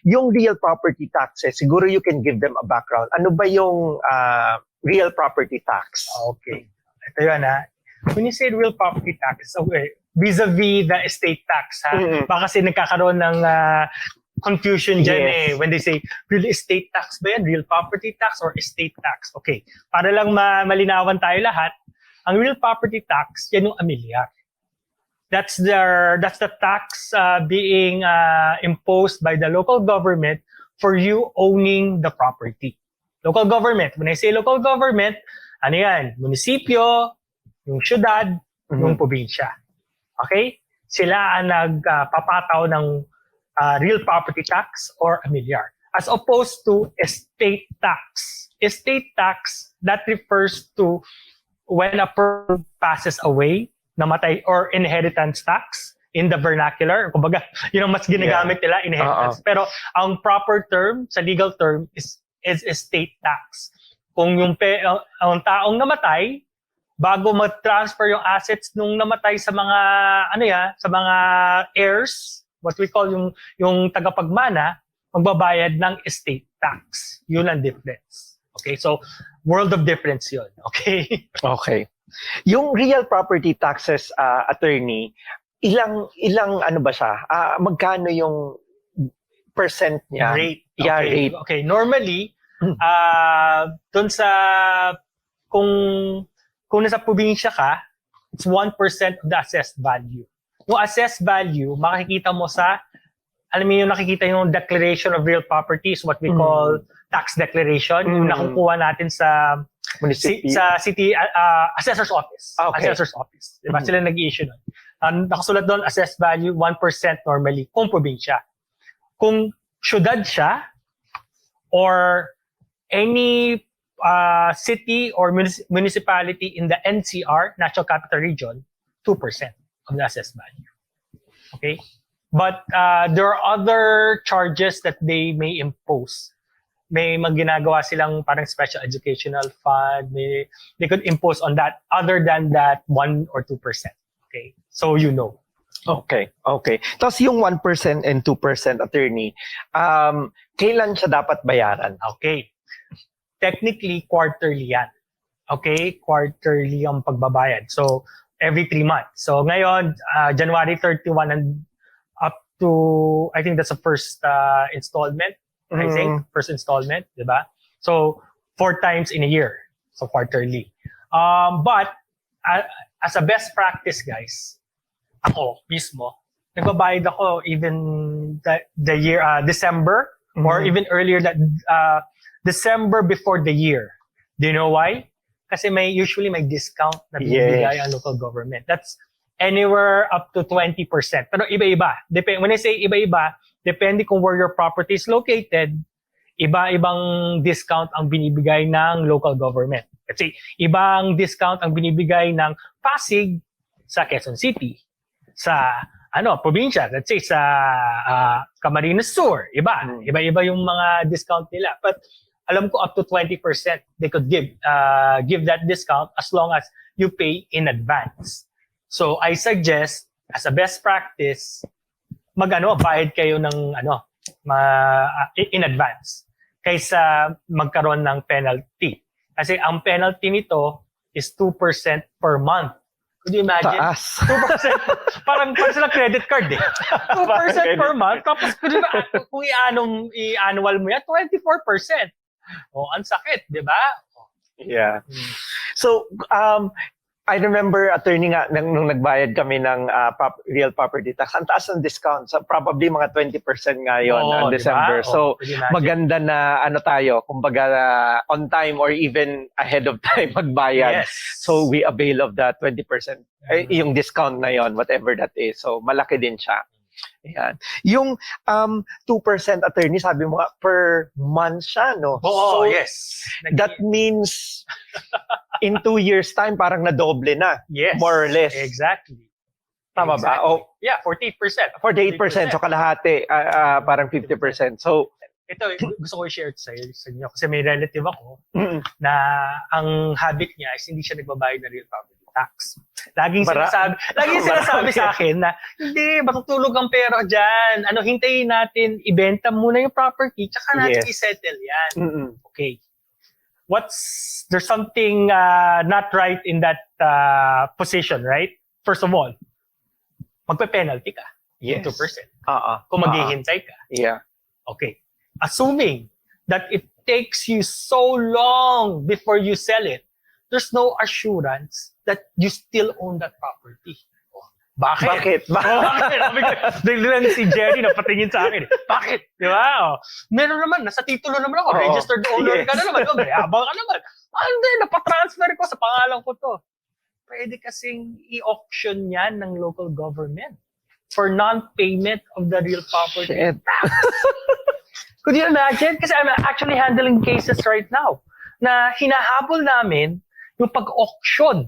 Yung real property taxes, siguro you can give them a background. Ano ba yung real property tax? Okay. Ito yun ha. When you say real property tax, okay, vis-a-vis the estate tax ha. Baka kasi nagkakaroon ng confusion dyan Yes. when they say real estate tax ba yan? Real property tax or estate tax? Okay. Para lang malinawan tayo lahat, ang real property tax, yan yung amilyar. That's the tax being imposed by the local government for you owning the property. Local government. When I say local government, ano yan? Munisipyo, yung syudad, yung probinsya. Okay? Sila ang nagpapataw ng real property tax or amilyar. As opposed to estate tax. Estate tax, that refers to when a person passes away, namatay, or inheritance tax in the vernacular. Kumbaga, yun ang mas ginagamit nila, inheritance. Pero ang proper term, sa legal term, is estate tax. Kung yung ang taong namatay, bago mag-transfer yung assets nung namatay sa mga sa mga heirs, what we call yung tagapagmana, magbabayad ng estate tax. Yun ang difference. Okay? So, world of difference yun. Okay? Okay. Yung real property taxes, attorney, ilang ano ba siya? Magkano yung percent niya? Rate. Yeah, Okay. rate. Okay. Normally, dun sa kung nasa probinsya ka, it's 1% of the assessed value. Yung assessed value, makikita mo sa, alam mo yung nakikita yung declaration of real properties, what we call tax declaration, yung nakukuha natin sa city assessor's office. Okay. Assessor's office. Diba? Sila nag-i-issue nun. Nakasulat doon, assessed value, 1% normally, kung probinsya. Kung syudad siya, or any city or municipality in the NCR, National Capital Region, 2% of the assessed value. Okay? But there are other charges that they may impose. May ginagawa silang parang special educational fund. They could impose on that other than that 1 or 2%. Okay? So you know. Okay. Tapos yung 1% and 2%, attorney, kailan siya dapat bayaran? Okay. Technically, quarterly yan. Okay? Quarterly ang pagbabayad. So, every 3 months. So, ngayon, January 31 and up to, I think that's the first installment. I think, first installment, di ba? So, 4 times in a year. So, quarterly. But, as a best practice, guys, ako mismo, nagbabayad ako even the year, December, or even earlier, that December before the year. Do you know why? Kasi usually may discount na binibigay ang local government. That's anywhere up to 20%. Pero iba-iba. When I say iba-iba, depende kung where your property is located, iba-ibang discount ang binibigay ng local government. Kasi ibang discount ang binibigay ng Pasig sa Quezon City, sa probinsya, let's say sa Camarines Sur, iba-iba yung mga discount nila. But alam ko up to 20% they could give that discount as long as you pay in advance. So I suggest, as a best practice, bayad kayo ng in advance kaysa magkaroon ng penalty. Kasi ang penalty nito is 2% per month. Could you imagine? Taas. 2%. parang sila credit card eh. 2% per month. Tapos kung i-annual mo yan, 24%. Ang sakit, di ba? Yeah. So, I remember, attorney nga, nung nagbayad kami ng real property tax, ang taas ng discount. So, probably mga 20% nga yun on December. Diba? So, maganda na tayo, kumbaga on time or even ahead of time magbayad. Yes. So, we avail of that 20%. Yung discount na yon, whatever that is. So, malaki din siya. Ayan. Yung 2%, attorney, sabi mo nga, per month siya, no? Oo, so, yes. That means in 2 years' time, parang nadoble na. Yes. More or less. Exactly. Tama ba? Oh, yeah, 48%. 48%. So kalahati, parang 50%. So, ito, gusto ko i-share sa inyo kasi may relative ako na ang habit niya is hindi siya nagbabayad ng real property tax. Laging sinasabi sa akin na, hindi, matutulog ang pera dyan. Hintayin natin, ibenta muna yung property, tsaka natin i-settle yan. Okay. There's something not right in that position, right? First of all, magpe-penalty ka. Yes. 2%. Kung maghihintay ka. Yeah. Okay. Assuming that it takes you so long before you sell it, there's no assurance that you still own that property. Bakit? Biglang si Jerry na patingin sa akin. Bakit? Di ba? Meron naman, nasa titulo naman ako. Registered owner ka na naman. Mayabang ka naman. Hindi, napatransfer ko sa pangalan ko to. Pwede kasing i-auction yan ng local government for non-payment of the real property tax. Could you imagine? Kasi I'm actually handling cases right now na hinahabol namin yung pag-auction.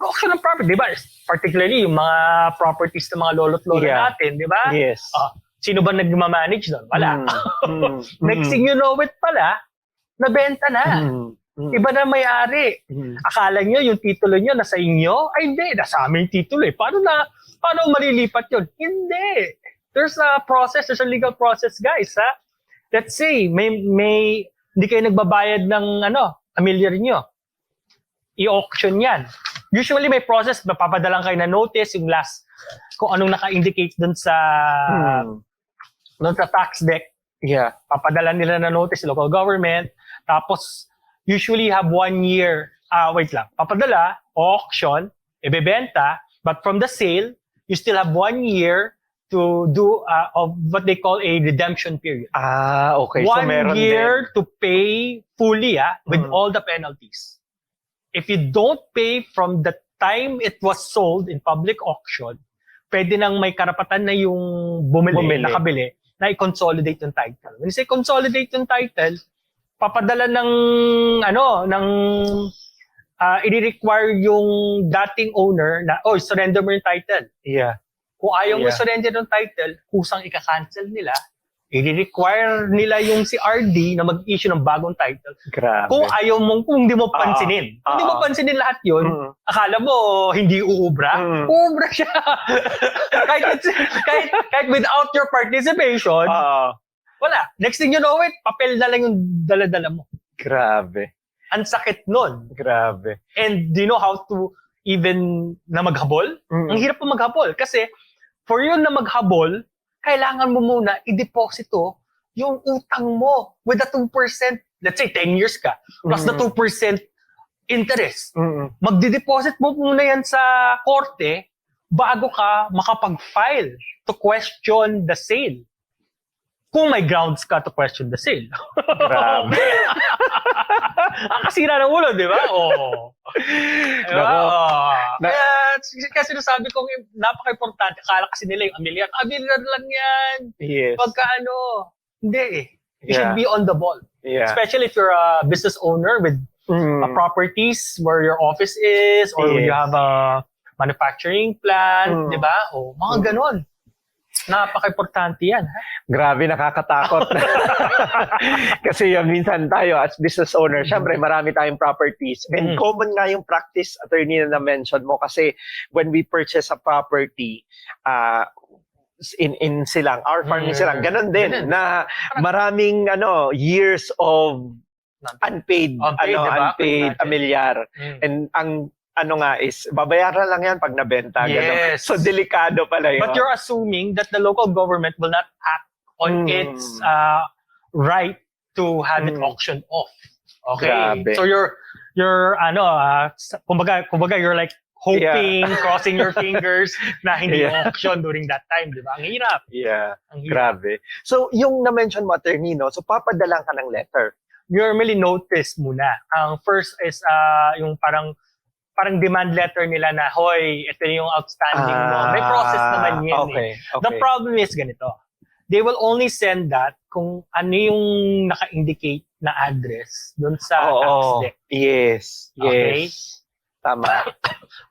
Auction ng property, di ba? Particularly yung mga properties ng mga lolo't lolo natin, di ba? Yes. Sino ba nag-manage doon? Wala. Next thing you know it pala, nabenta na. Iba na may-ari. Akala nyo yung titulo nyo nasa inyo? Ay hindi, nasa amin yung titulo eh. Paano malilipat yun? Hindi. There's a process, there's a legal process, guys. Ha? Let's say, hindi kayo nagbabayad ng amilyar nyo. I-auction yan. Usually may process, mapapadalang kayo na notice, yung last, kung anong naka-indicate dun sa tax deck. Yeah. Papadala nila na notice, local government. Tapos, usually have 1 year, papadala, auction, ibebenta, but from the sale, you still have 1 year to do of what they call a redemption period. Okay. 1 so meron year din. to pay fully with all the penalties. If you don't pay from the time it was sold in public auction, pwede nang may karapatan na yung bumili. Nakabili, na i-consolidate yung title. When you say consolidate yung title, papadala i-require yung dating owner na, surrender mo yung title. Yeah. Kung ayaw mo surrender ng title, kusang ika-cancel nila, i-require nila yung si RD na mag-issue ng bagong title. Grabe. Kung hindi mo pansinin. Kung hindi mo pansinin lahat yun, akala mo hindi uubra? Uubra siya. kahit without your participation, wala. Next thing you know papel na lang yung dala-dala mo. Grabe. Ang sakit nun. Grabe. And do you know how to even na maghabol? Ang hirap po maghabol. Kasi for yun na maghabol, kailangan mo muna i-deposito yung utang mo with the 2%. Let's say 10 years ka, plus the 2% interest. Magdi-deposit mo muna yan sa korte bago ka makapag-file to question the sale. Kung may grounds ka to question the sale. Grabe. Kasira ng ulo, di ba? Kaya sinasabi kong napaka-importante. Akala kasi nila yung amilyar. Amilyar lang yan. Yes. Pagka hindi eh. You should be on the ball. Yeah. Especially if you're a business owner with properties where your office is or you have a manufacturing plant, di ba? Mga ganon. Napaka-importante yan. Ha? Grabe, nakakatakot. Kasi minsan tayo as business owner, syempre marami tayong properties. And common nga yung practice, attorney, na na-mention mo. Kasi when we purchase a property, in Silang, our farm in Silang, ganun din, na maraming years of unpaid diba? amilyar. And ang is, babayaran lang yan pag nabenta. Yes. So, delikado pala yun. But you're assuming that the local government will not act on its right to have it auctioned off. Okay? Grabe. So, you're kumbaga, you're like hoping, crossing your fingers na hindi auction during that time, di ba? Ang hirap. Yeah. Ang hirap. Grabe. So, yung na-mention mo, attorney, so papadalang ka ng letter. Normally notice muna. Ang first is yung parang demand letter nila na, hoy, ito yung outstanding mo. May process naman yan. Okay. The problem is ganito. They will only send that kung ano yung naka-indicate na address dun sa tax deck. Yes. Okay? Tama.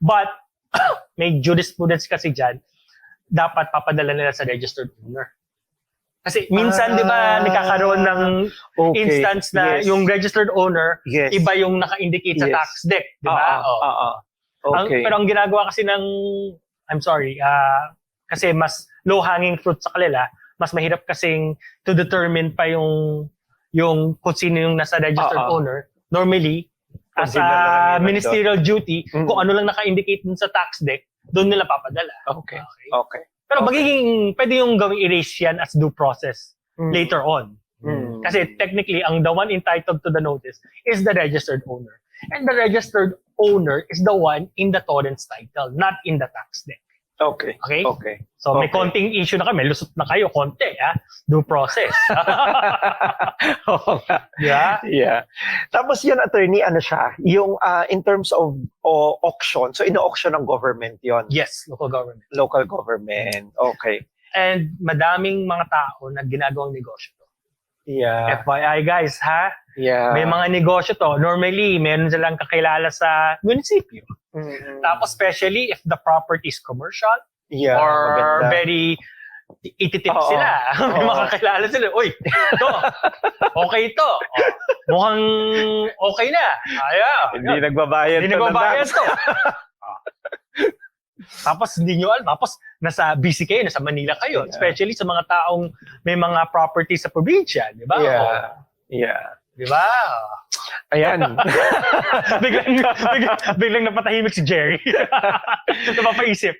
But, may jurisprudence kasi dyan, dapat papadala nila sa registered owner. Kasi minsan, di ba, nagkakaroon ng instance na yung registered owner, iba yung naka-indicate sa tax deck, di ba? Okay. Pero ang ginagawa kasi I'm sorry, kasi mas low-hanging fruit sa kanila, mas mahirap kasing to determine pa yung kung sino yung nasa registered owner. Normally, as a ministerial duty, kung ano lang naka-indicate dun sa tax deck, doon nila papadala. Okay. Pero pwede yung gawing erase yan as due process later on. Kasi technically, ang the one entitled to the notice is the registered owner. And the registered owner is the one in the torrents title, not in the tax deck. Okay. So may konting issue na kami, lusot na kayo, konti, due process. Yeah. Tapos yun, attorney, ano siya, yung in terms of auction, so ino-auction ng government yon. Yes, local government. Local government, okay. And madaming mga tao na ginagawang negosyo to. Yeah. FYI guys, ha? Yeah. May mga negosyo to. Normally, meron silang kakilala sa munisipyo. Tapos especially if the property is commercial or maganda. very ititip sila. May makakilala sila. Uy, ito. Okay ito. Mukhang okay na. Hindi nagbabayad to. Tapos hindi nyo alam. Tapos nasa busy kayo, nasa Manila kayo. Especially sa mga taong may mga property sa probinsya. Di ba? Yeah. Di ba? Ayan. biglang napatahimik si Jerry. Napapaisip.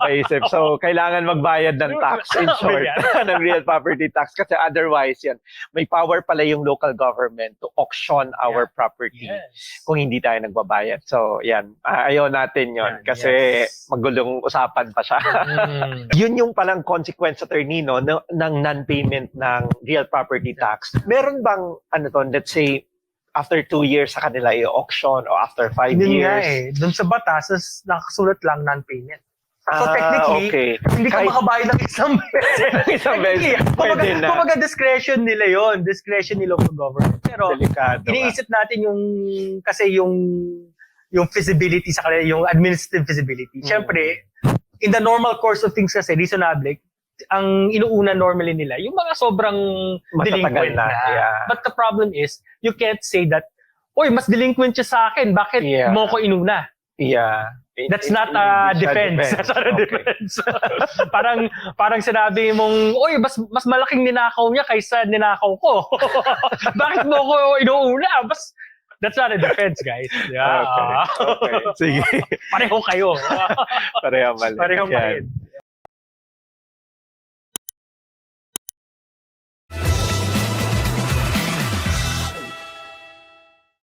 Paisip. So, kailangan magbayad ng tax in short, ng real property tax. Kasi otherwise, yan, may power pala yung local government to auction our property kung hindi tayo nagbabayad. So, yan. Ayaw natin yon kasi magulong usapan pa siya. Yun yung palang consequence, attorney, no, ng non-payment ng real property tax. Meron bang, let's say, after 2 years sa kanila i-auction o after 5 years? Doon sa batas, nakasulat lang non-payment. So technically, hindi ka makabayad ng isang beses. Pwede na. Kumbaga discretion nila yon, discretion ni local government. Pero delikado, iniisip natin kasi yung feasibility sa kanila, yung administrative feasibility. Siyempre, in the normal course of things kasi, reasonable, ang inuuna normally nila, yung mga sobrang delinquent na. But the problem is, you can't say that, oy, mas delinquent siya sa akin, bakit mo ko inuna? That's not a defense. That's not a defense. parang sinabi mong, oy, mas malaking ninakaw niya kaysa ninakaw ko. Bakit mo ko inuuna? That's not a defense, guys. Okay. Sige. Pareho kayo. Pareho mali. Pareho mali.